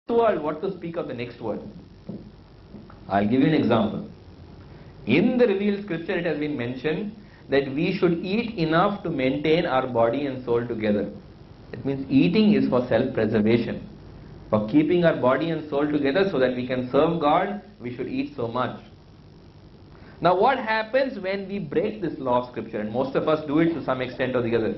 world, what to speak of the next world? I'll give you an example. In the revealed scripture, it has been mentioned that we should eat enough to maintain our body and soul together. It means eating is for self-preservation. For keeping our body and soul together so that we can serve God, we should eat so much. Now what happens when we break this law of scripture? And most of us do it to some extent or the other.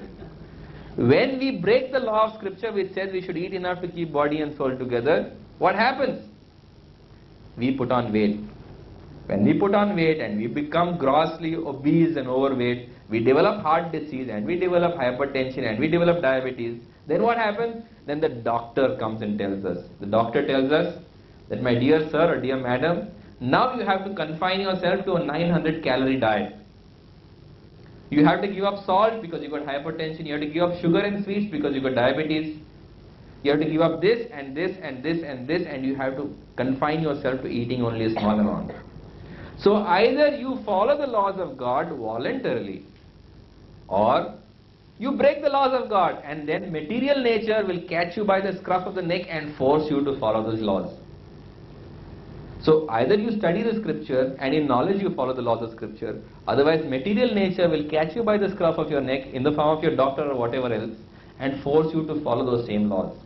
When we break the law of scripture which says we should eat enough to keep body and soul together, what happens? We put on weight. When we put on weight and we become grossly obese and overweight, we develop heart disease and we develop hypertension and we develop diabetes. Then what happens? Then the doctor comes and tells us. The doctor tells us that, my dear sir or dear madam, now you have to confine yourself to a 900 calorie diet. You have to give up salt because you got hypertension. You have to give up sugar and sweets because you got diabetes. You have to give up this and this and this and this, and you have to confine yourself to eating only a small amount. So either you follow the laws of God voluntarily, or you break the laws of God, and then material nature will catch you by the scruff of the neck and force you to follow those laws. So either you study the scripture and in knowledge you follow the laws of scripture, otherwise material nature will catch you by the scruff of your neck in the form of your doctor or whatever else and force you to follow those same laws.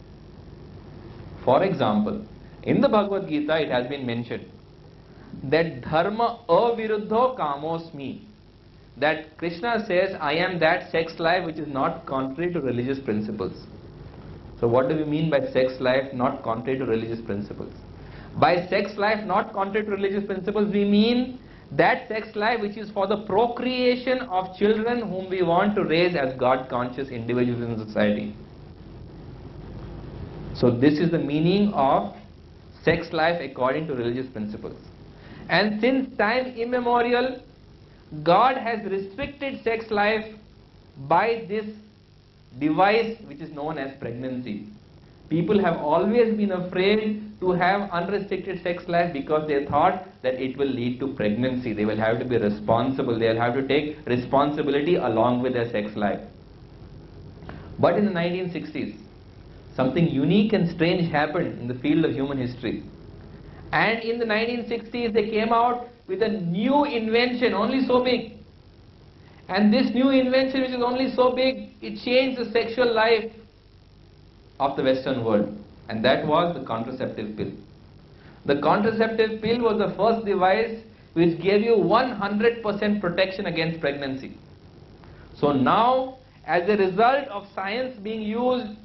For example, in the Bhagavad Gita it has been mentioned that dharma aviruddho kamosmi, that Krishna says, I am that sex life which is not contrary to religious principles. So what do we mean by sex life not contrary to religious principles? By sex life not contrary to religious principles, we mean that sex life which is for the procreation of children whom we want to raise as God-conscious individuals in society. So this is the meaning of sex life according to religious principles. And since time immemorial, God has restricted sex life by this device which is known as pregnancy. People have always been afraid to have unrestricted sex life because they thought that it will lead to pregnancy. They will have to be responsible. They will have to take responsibility along with their sex life. But in the 1960s, something unique and strange happened in the field of human history. And in the 1960s, they came out with a new invention, only so big. And this new invention, which is only so big, it changed the sexual life of the Western world. And that was the contraceptive pill. The contraceptive pill was the first device which gave you 100% protection against pregnancy. So now, as a result of science being used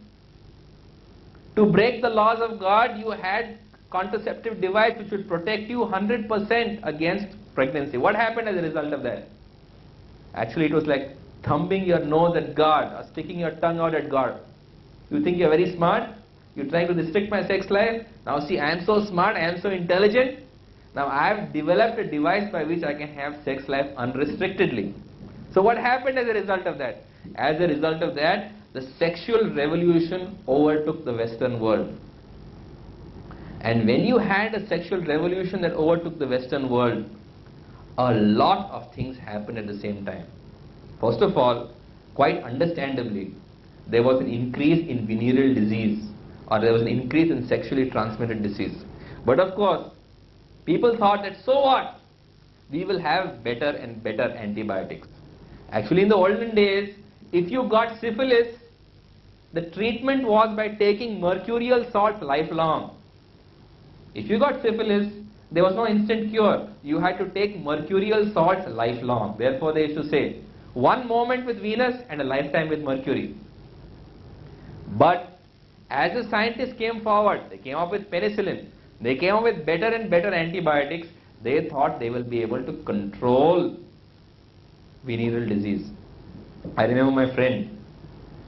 to break the laws of God, you had contraceptive device which would protect you 100% against pregnancy. What happened as a result of that? Actually, it was like thumbing your nose at God or sticking your tongue out at God. You think you're very smart? You're trying to restrict my sex life? Now see, I am so smart, I am so intelligent. Now I have developed a device by which I can have sex life unrestrictedly. So what happened as a result of that? As a result of that, the sexual revolution overtook the Western world. And when you had a sexual revolution that overtook the Western world, a lot of things happened at the same time. First of all, quite understandably, there was an increase in venereal disease, or there was an increase in sexually transmitted disease. But of course, people thought that, so what? We will have better and better antibiotics. Actually, in the olden days, if you got syphilis, the treatment was by taking mercurial salts lifelong. If you got syphilis, there was no instant cure. You had to take mercurial salts lifelong. Therefore, they used to say, one moment with Venus and a lifetime with Mercury. But as the scientists came forward, they came up with penicillin. They came up with better and better antibiotics. They thought they will be able to control venereal disease. I remember my friend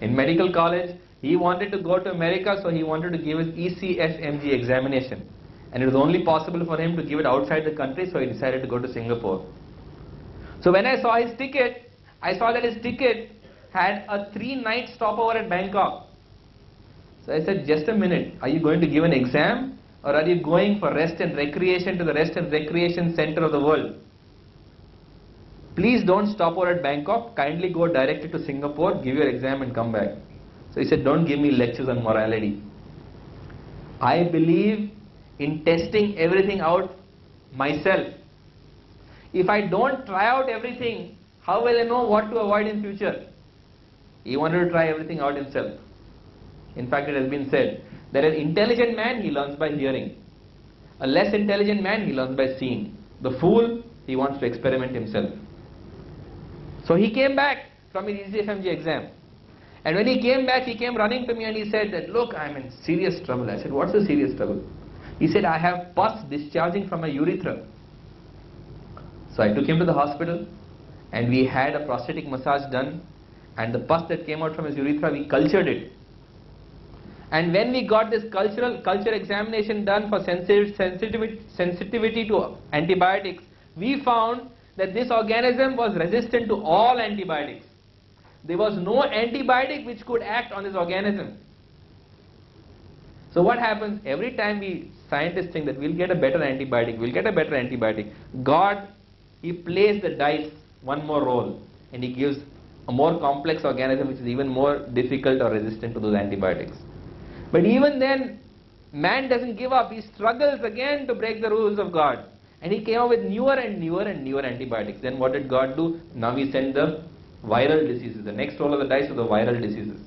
in medical college, he wanted to go to America, so he wanted to give his ECSMG examination. And it was only possible for him to give it outside the country, so he decided to go to Singapore. So when I saw his ticket, I saw that his ticket had a 3-night stopover at Bangkok. So I said, just a minute, are you going to give an exam, or are you going for rest and recreation to the rest and recreation center of the world? Please don't stop over at Bangkok, kindly go directly to Singapore, give your exam and come back. So he said, don't give me lectures on morality. I believe in testing everything out myself. If I don't try out everything, how will I know what to avoid in future? He wanted to try everything out himself. In fact, it has been said that an intelligent man, he learns by hearing. A less intelligent man, he learns by seeing. The fool, he wants to experiment himself. So he came back from his ECFMG exam. And when he came back, he came running to me and he said that, look, I'm in serious trouble. I said, what's the serious trouble? He said, I have pus discharging from my urethra. So I took him to the hospital and we had a prosthetic massage done, and the pus that came out from his urethra, we cultured it. And when we got this culture examination done for sensitivity to antibiotics, we found that this organism was resistant to all antibiotics. There was no antibiotic which could act on this organism. So what happens? Every time scientists think that we'll get a better antibiotic, God, He plays the dice one more roll, and He gives a more complex organism which is even more difficult or resistant to those antibiotics. But even then, man doesn't give up. He struggles again to break the rules of God. And he came up with newer and newer antibiotics. Then what did God do? Now He sent the viral diseases. The next roll of the dice was the viral diseases.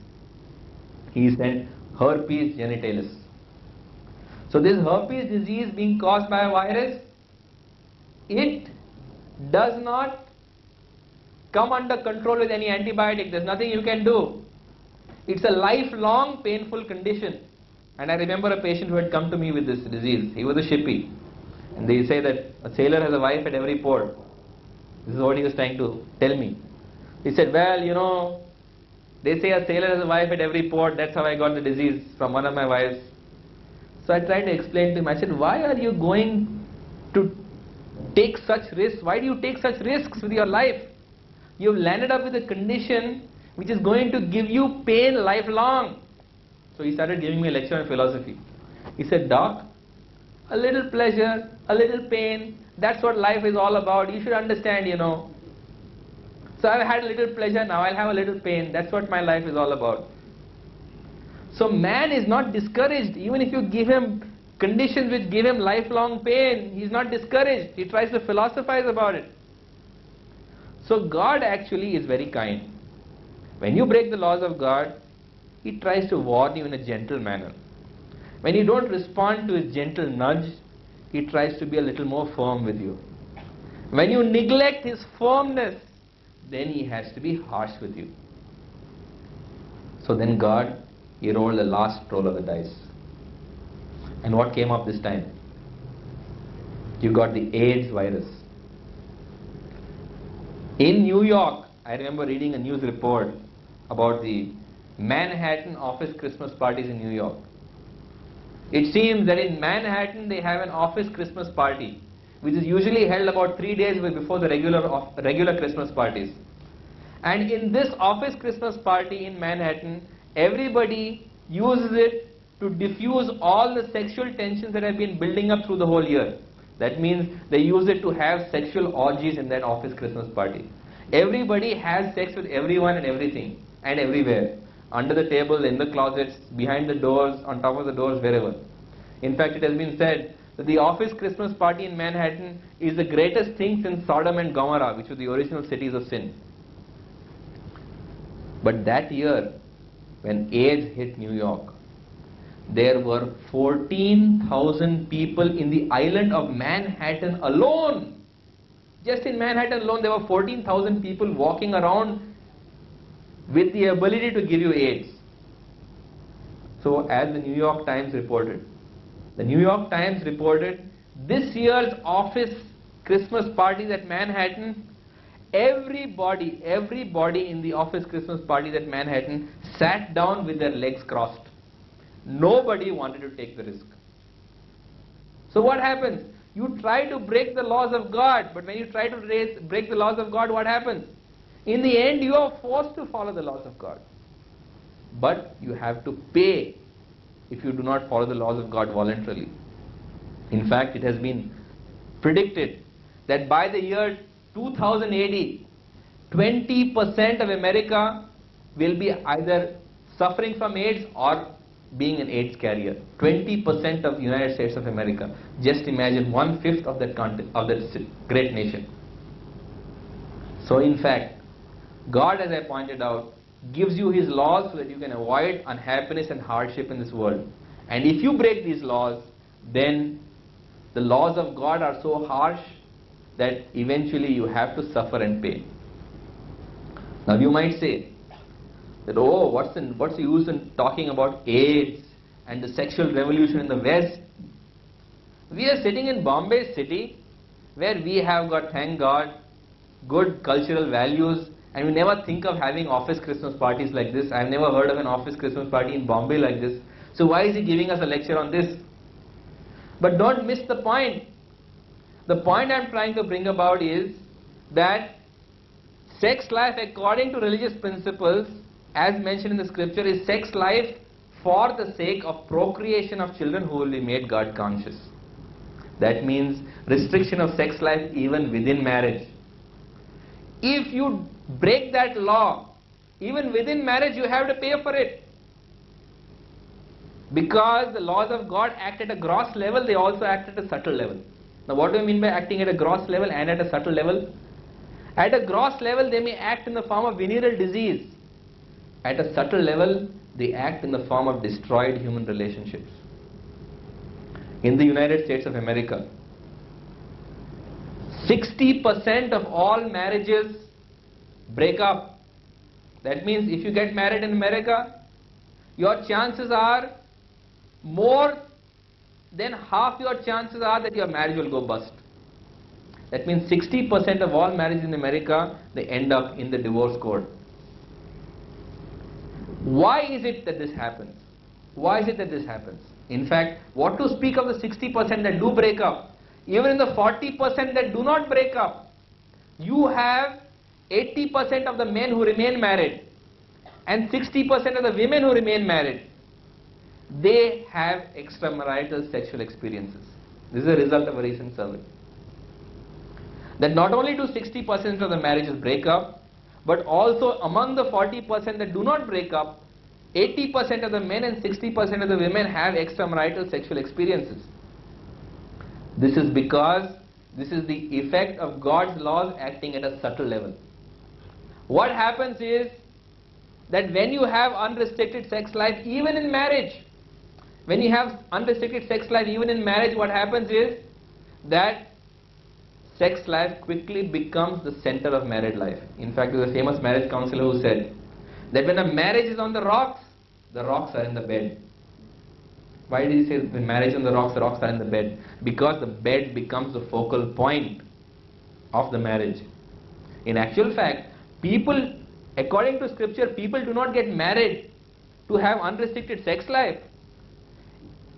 He sent herpes genitalis. So this herpes disease being caused by a virus, it does not come under control with any antibiotic. There's nothing you can do. It's a lifelong painful condition. And I remember a patient who had come to me with this disease. He was a shippy. And they say that a sailor has a wife at every port. This is what he was trying to tell me. He said, well, they say a sailor has a wife at every port. That's how I got the disease from one of my wives. So I tried to explain to him. I said, why are you going to take such risks? Why do you take such risks with your life? You've landed up with a condition which is going to give you pain lifelong. So he started giving me a lecture on philosophy. He said, Doc, a little pleasure, a little pain, that's what life is all about. You should understand, So I've had a little pleasure, now I'll have a little pain. That's what my life is all about. So man is not discouraged. Even if you give him conditions which give him lifelong pain, he's not discouraged. He tries to philosophize about it. So God actually is very kind. When you break the laws of God, He tries to warn you in a gentle manner. When you don't respond to His gentle nudge, He tries to be a little more firm with you. When you neglect His firmness, then He has to be harsh with you. So then God, He rolled the last roll of the dice. And what came up this time? You got the AIDS virus. In New York, I remember reading a news report about the Manhattan office Christmas parties in New York. It seems that in Manhattan they have an office Christmas party, which is usually held about 3 days before the regular Christmas parties. And in this office Christmas party in Manhattan, everybody uses it to diffuse all the sexual tensions that have been building up through the whole year. That means they use it to have sexual orgies in that office Christmas party. Everybody has sex with everyone and everything and everywhere. Under the table, in the closets, behind the doors, on top of the doors, wherever. In fact, it has been said that the office Christmas party in Manhattan is the greatest thing since Sodom and Gomorrah, which were the original cities of sin. But that year, when AIDS hit New York, there were 14,000 people in the island of Manhattan alone. Just in Manhattan alone, there were 14,000 people walking around with the ability to give you AIDS. So as the New York Times reported, this year's office Christmas parties at Manhattan, everybody in the office Christmas parties at Manhattan sat down with their legs crossed. Nobody wanted to take the risk. So what happens? You try to break the laws of God, but when you try to break the laws of God, what happens? In the end, you are forced to follow the laws of God. But you have to pay if you do not follow the laws of God voluntarily. In fact, it has been predicted that by the year 2000 AD, 20% of America will be either suffering from AIDS or being an AIDS carrier. 20% of the United States of America. Just imagine 1/5 of that great nation. So in fact, God, as I pointed out, gives you His laws so that you can avoid unhappiness and hardship in this world. And if you break these laws, then the laws of God are so harsh that eventually you have to suffer and pay. Now you might say that, oh, what's the use in talking about AIDS and the sexual revolution in the West? We are sitting in Bombay city where we have got, thank God, good cultural values, and we never think of having office Christmas parties like this. I have never heard of an office Christmas party in Bombay like this. So why is he giving us a lecture on this? But don't miss the point. The point I am trying to bring about is that sex life according to religious principles, as mentioned in the scripture, is sex life for the sake of procreation of children who will be made God conscious. That means restriction of sex life even within marriage. If you break that law, even within marriage, you have to pay for it. Because the laws of God act at a gross level, they also act at a subtle level. Now what do I mean by acting at a gross level and at a subtle level? At a gross level, they may act in the form of venereal disease. At a subtle level, they act in the form of destroyed human relationships. In the United States of America, 60% of all marriages break up. That means if you get married in America, your chances are more than half your chances are that your marriage will go bust. That means 60% of all marriages in America, they end up in the divorce court. Why is it that this happens? Why is it that this happens? In fact, what to speak of the 60% that do break up? Even in the 40% that do not break up, you have 80% of the men who remain married and 60% of the women who remain married. They have extramarital sexual experiences. This is a result of a recent survey. That not only do 60% of the marriages break up, but also among the 40% that do not break up, 80% of the men and 60% of the women have extramarital sexual experiences. This is because this is the effect of God's laws acting at a subtle level. What happens is that when you have unrestricted sex life, even in marriage, what happens is that sex life quickly becomes the center of married life. In fact, there was a famous marriage counselor who said that when a marriage is on the rocks are in the bed. Why did he say when marriage is on the rocks are in the bed? Because the bed becomes the focal point of the marriage. In actual fact, people, according to scripture, people do not get married to have unrestricted sex life.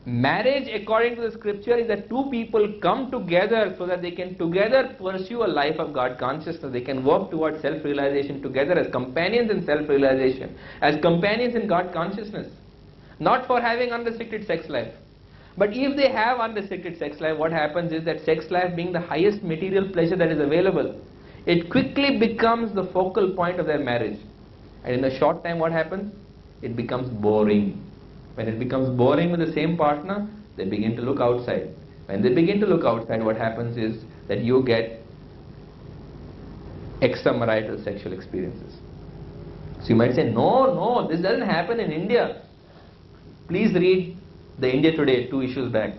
Marriage, according to the scripture, is that two people come together so that they can together pursue a life of God consciousness. They can work towards self-realization together as companions in self-realization, as companions in God consciousness. Not for having unrestricted sex life. But if they have unrestricted sex life, what happens is that sex life, being the highest material pleasure that is available, it quickly becomes the focal point of their marriage. And in a short time, what happens? It becomes boring. When it becomes boring with the same partner, they begin to look outside. When they begin to look outside, what happens is that you get extramarital sexual experiences. So you might say, no, this doesn't happen in India. Please read the India Today 2 issues back.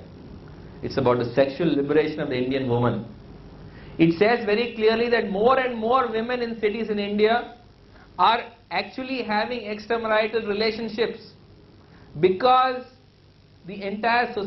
It's about the sexual liberation of the Indian woman. It says very clearly that more and more women in cities in India are actually having extramarital relationships because the entire society